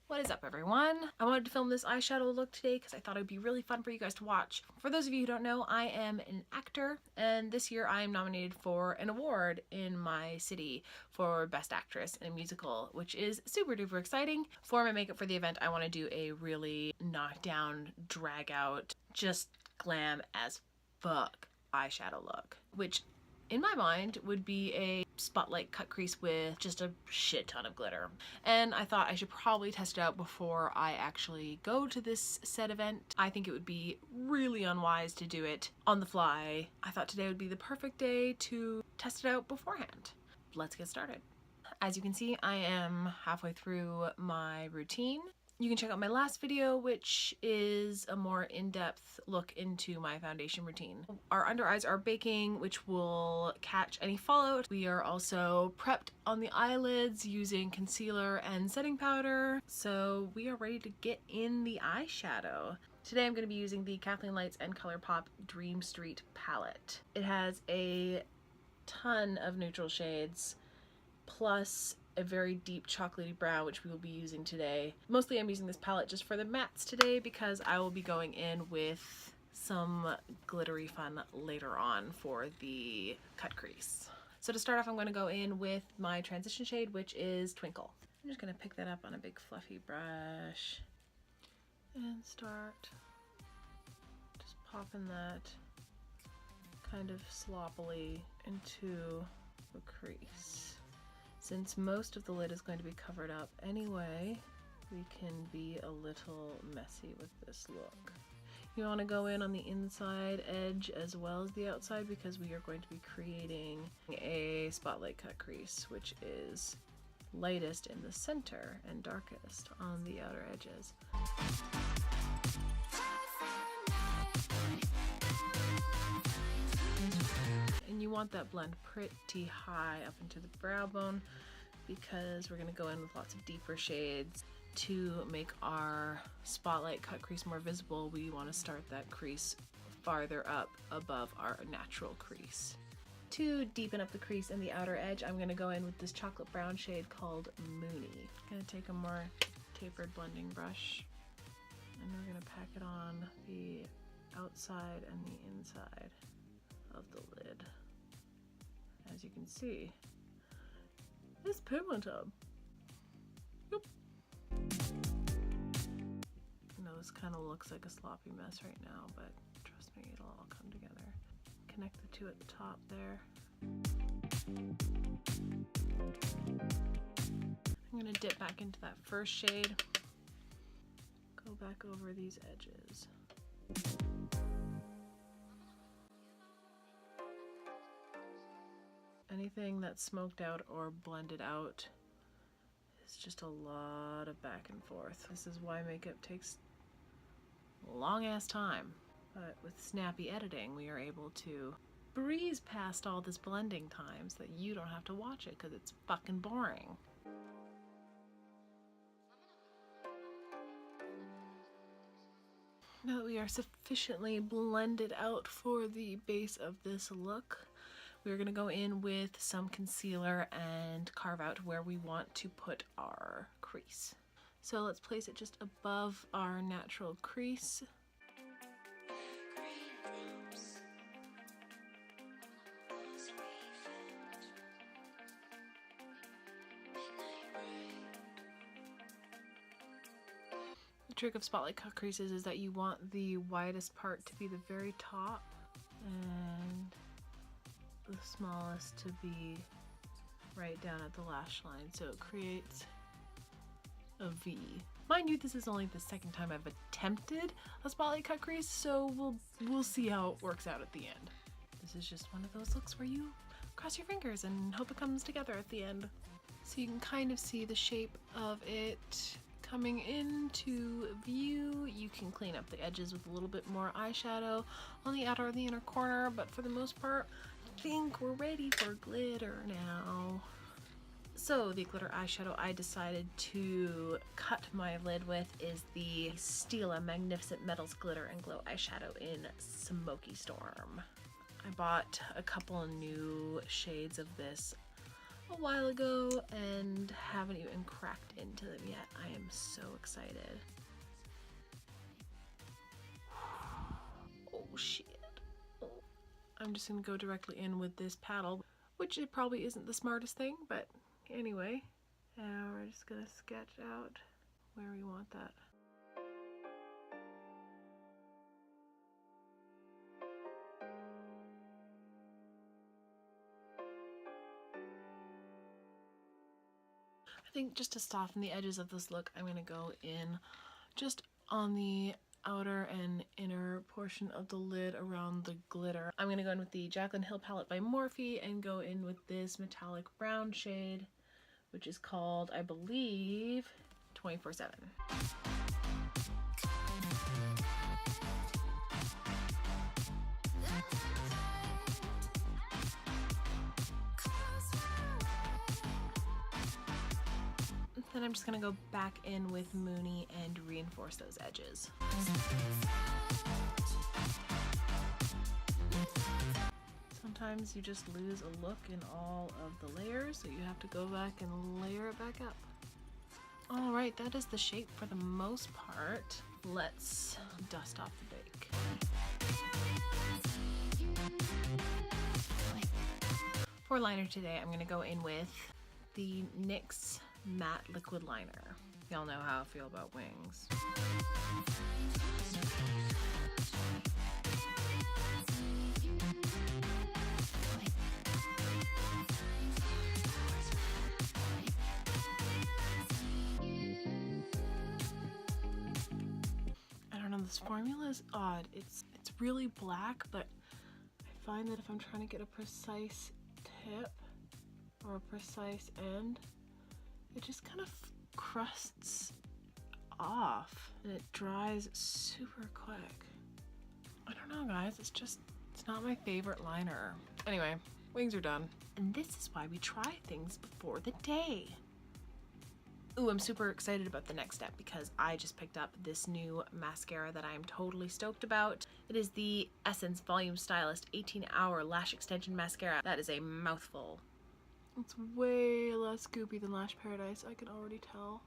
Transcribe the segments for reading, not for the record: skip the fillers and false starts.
What is up, everyone? I wanted to film this eyeshadow look today because I thought it would be really fun for you guys to watch. For those of you who don't know, I am an actor, and this year I am nominated for an award in my city for Best Actress in a Musical, which is super duper exciting. For my makeup for the event, I want to do a really knockdown, drag out, just glam as fuck eyeshadow look, which in my mind would be a spotlight cut crease with just a shit ton of glitter. And I thought I should probably test it out before I actually go to this said event. I think it would be really unwise to do it on the fly. I thought today would be the perfect day to test it out beforehand. Let's get started. As you can see, I am halfway through my routine. You can check out my last video, which is a more in-depth look into my foundation routine. Our under eyes are baking, which will catch any fallout. We are also prepped on the eyelids using concealer and setting powder. So we are ready to get in the eyeshadow. Today I'm going to be using the Kathleen Lights and Colourpop Dream Street palette. It has a ton of neutral shades, plus a very deep chocolatey brown, which we will be using today. Mostly I'm using this palette just for the mattes today because I will be going in with some glittery fun later on for the cut crease. So to start off, I'm going to go in with my transition shade, which is Twinkle. I'm just going to pick that up on a big fluffy brush and start just popping that kind of sloppily into the crease. Since most of the lid is going to be covered up anyway, we can be a little messy with this look. You want to go in on the inside edge as well as the outside because we are going to be creating a spotlight cut crease, which is lightest in the center and darkest on the outer edges. And you want that blend pretty high up into the brow bone because we're going to go in with lots of deeper shades. To make our spotlight cut crease more visible, we want to start that crease farther up above our natural crease. To deepen up the crease in the outer edge, I'm going to go in with this chocolate brown shade called Moony. I'm going to take a more tapered blending brush and we're going to pack it on the outside and the inside of the lid. As you can see, it's pigmented. Yep. I know this kind of looks like a sloppy mess right now, but trust me, it'll all come together. Connect the two at the top there. I'm going to dip back into that first shade, go back over these edges. Anything that's smoked out or blended out is just a lot of back and forth. This is why makeup takes a long ass time. But with snappy editing, we are able to breeze past all this blending time so that you don't have to watch it because it's fucking boring. Now that we are sufficiently blended out for the base of this look, we're going to go in with some concealer and carve out where we want to put our crease. So let's place it just above our natural crease. The trick of spotlight cut creases is that you want the widest part to be the very top and the smallest to be right down at the lash line, so it creates a V. Mind you, this is only the second time I've attempted a spotlight cut crease, so we'll see how it works out at the end. This is just one of those looks where you cross your fingers and hope it comes together at the end. So you can kind of see the shape of it coming into view. You can clean up the edges with a little bit more eyeshadow on the outer or the inner corner, but for the most part, I think we're ready for glitter now. So the glitter eyeshadow I decided to cut my lid with is the Stila Magnificent Metals Glitter and Glow eyeshadow in Smoky Storm. I bought a couple of new shades of this a while ago and haven't even cracked into them yet. I am so excited. Oh shit. Oh. I'm just gonna go directly in with this paddle, which it probably isn't the smartest thing, but anyway. Now we're just gonna sketch out where we want that. I think just to soften the edges of this look, I'm going to go in just on the outer and inner portion of the lid around the glitter. I'm going to go in with the Jaclyn Hill palette by Morphe and go in with this metallic brown shade, which is called, I believe, 24/7. Then I'm just going to go back in with Mooney and reinforce those edges. Sometimes you just lose a look in all of the layers, so you have to go back and layer it back up. Alright, that is the shape for the most part. Let's dust off the bake. For liner today, I'm going to go in with the NYX Matte Liquid Liner. Y'all know how I feel about wings. I don't know, this formula is odd. It's really black, but I find that if I'm trying to get a precise tip or a precise end, it just kind of crusts off and it dries super quick. I don't know, guys, it's not my favorite liner. Anyway, wings are done. And this is why we try things before the day. Ooh, I'm super excited about the next step because I just picked up this new mascara that I'm totally stoked about. It is the Essence Volume Stylist 18-Hour Lash Extension Mascara. That is a mouthful. It's way less goopy than Lash Paradise, I can already tell.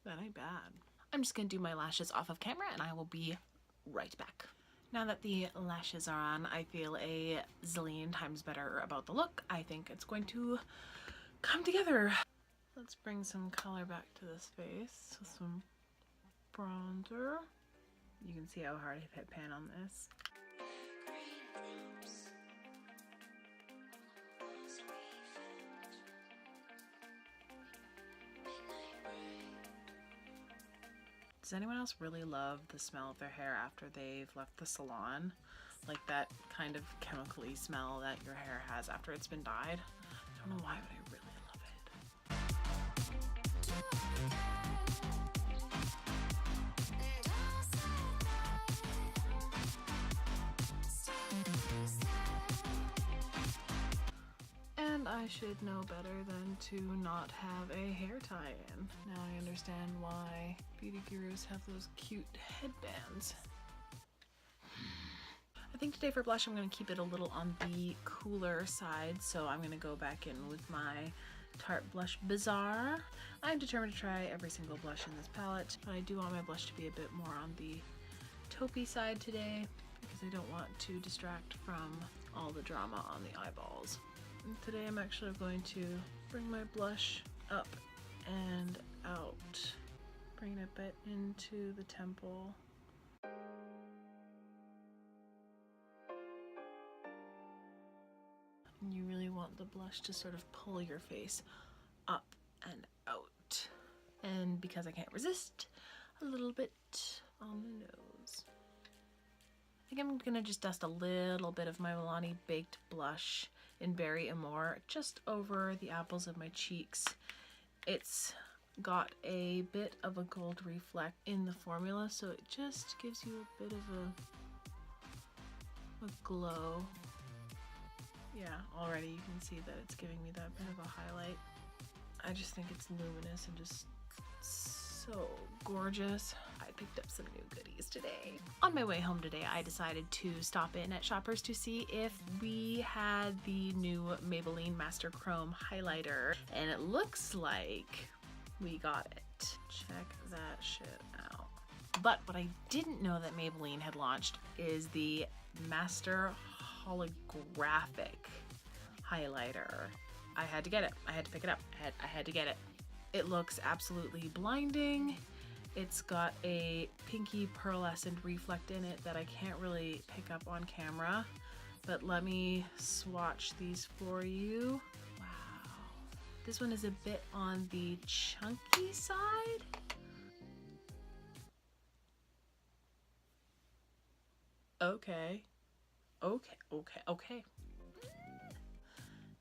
That ain't bad. I'm just gonna do my lashes off of camera and I will be right back. Now that the lashes are on, I feel a zillion times better about the look. I think it's going to come together. Let's bring some color back to this face with some bronzer. You can see how hard I hit pan on this. Does anyone else really love the smell of their hair after they've left the salon? Like that kind of chemically smell that your hair has after it's been dyed? I don't know why, but I really love it. And I should know better than to not have a hair tie-in. Now I understand why beauty gurus have those cute headbands. I think today for blush I'm going to keep it a little on the cooler side, so I'm going to go back in with my Tarte Blush Bazaar. I'm determined to try every single blush in this palette, but I do want my blush to be a bit more on the taupey side today because I don't want to distract from all the drama on the eyeballs. And today I'm actually going to bring my blush up and out, bring it a bit into the temple. And you really want the blush to sort of pull your face up and out. And because I can't resist, a little bit on the nose. I think I'm gonna just dust a little bit of my Milani Baked Blush in Berry Amore just over the apples of my cheeks. It's got a bit of a gold reflect in the formula, so it just gives you a bit of a glow. Yeah, already you can see that it's giving me that bit of a highlight. I just think it's luminous and just so gorgeous. I picked up some new goodies today. On my way home today, I decided to stop in at Shoppers to see if we had the new Maybelline Master Chrome highlighter, and it looks like we got it. Check that shit out. But what I didn't know that Maybelline had launched is the Master Holographic highlighter. I had to get it. I had to pick it up. I had to get it. It looks absolutely blinding. It's got a pinky pearlescent reflect in it that I can't really pick up on camera, but let me swatch these for you. Wow. This one is a bit on the chunky side. Okay. Okay.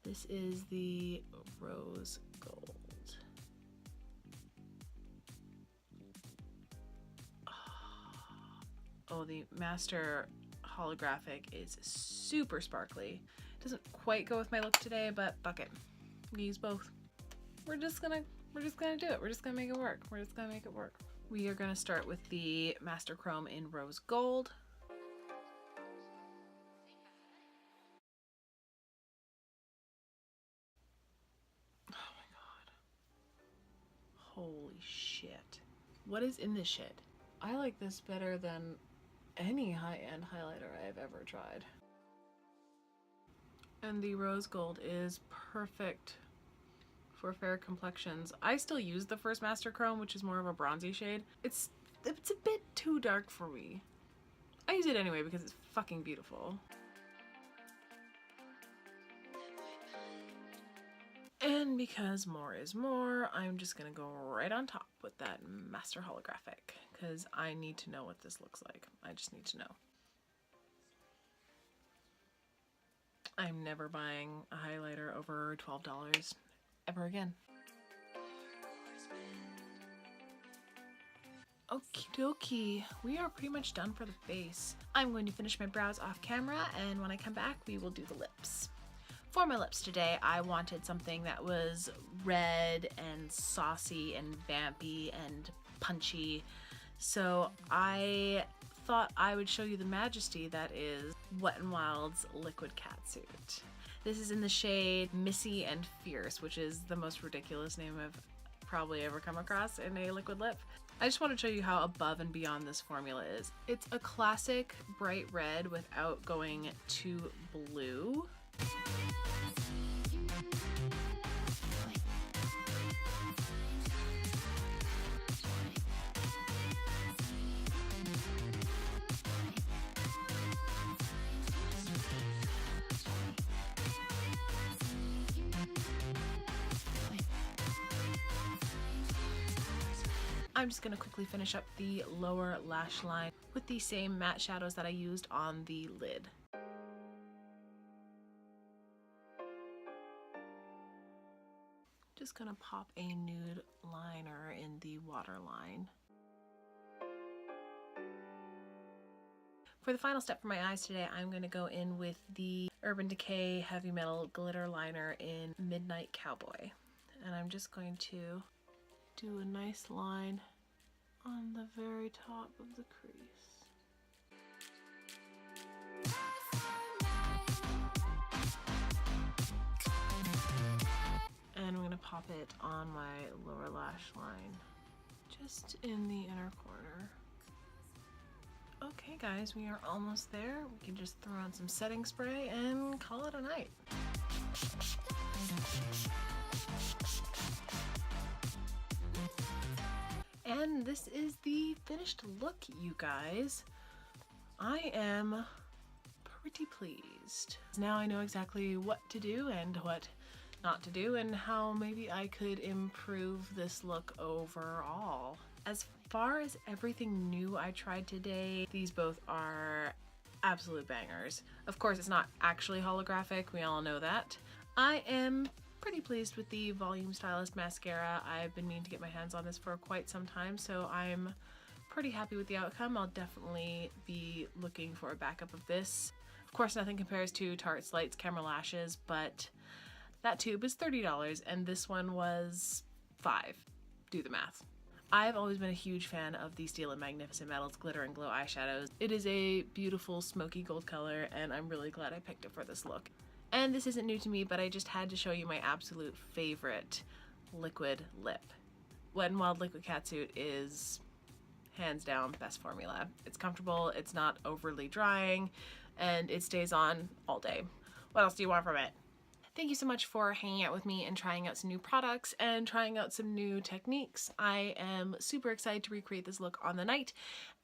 This is the rose gold. Oh, the Master Holographic is super sparkly. Doesn't quite go with my look today, but fuck it. We use both. We're just gonna do it. We're just gonna make it work. We are gonna start with the Master Chrome in rose gold. Holy shit. What is in this shit? I like this better than any high-end highlighter I have ever tried. And the rose gold is perfect for fair complexions. I still use the first Master Chrome, which is more of a bronzy shade. It's a bit too dark for me. I use it anyway because it's fucking beautiful. And because more is more, I'm just gonna go right on top with that Master Holographic because I need to know what this looks like. I just need to know. I'm never buying a highlighter over $12 ever again. Okie dokie, we are pretty much done for the face. I'm going to finish my brows off camera, and when I come back, we will do the lips. For my lips today, I wanted something that was red and saucy and vampy and punchy. So I thought I would show you the majesty that is Wet n Wild's Liquid Catsuit. This is in the shade Missy and Fierce, which is the most ridiculous name I've probably ever come across in a liquid lip. I just want to show you how above and beyond this formula is. It's a classic bright red without going too blue. I'm just going to quickly finish up the lower lash line with the same matte shadows that I used on the lid. Just going to pop a nude liner in the waterline. For the final step for my eyes today, I'm going to go in with the Urban Decay Heavy Metal Glitter Liner in Midnight Cowboy. And I'm just going to do a nice line on the very top of the crease. And I'm going to pop it on my lower lash line, just in the inner corner. Okay guys, we are almost there. We can just throw on some setting spray and call it a night. And this is the finished look, you guys. I am pretty pleased. Now I know exactly what to do and what not to do, and how maybe I could improve this look overall. As far as everything new I tried today, these both are absolute bangers. Of course, it's not actually holographic, we all know that. I am pretty pleased with the Volume Stylist mascara. I've been meaning to get my hands on this for quite some time, so I'm pretty happy with the outcome. I'll definitely be looking for a backup of this. Of course, nothing compares to Tarte's Lights Camera Lashes, but that tube is $30 and this one was $5. Do the math. I've always been a huge fan of the Stila Magnificent Metals Glitter and Glow eyeshadows. It is a beautiful smoky gold color, and I'm really glad I picked it for this look. And this isn't new to me, but I just had to show you my absolute favorite liquid lip. Wet n Wild Liquid Catsuit is hands down best formula. It's comfortable, it's not overly drying, and it stays on all day. What else do you want from it? Thank you so much for hanging out with me and trying out some new products and trying out some new techniques. I am super excited to recreate this look on the night,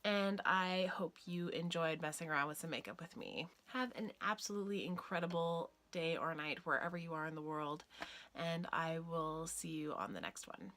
and I hope you enjoyed messing around with some makeup with me. Have an absolutely incredible day or night wherever you are in the world, and I will see you on the next one.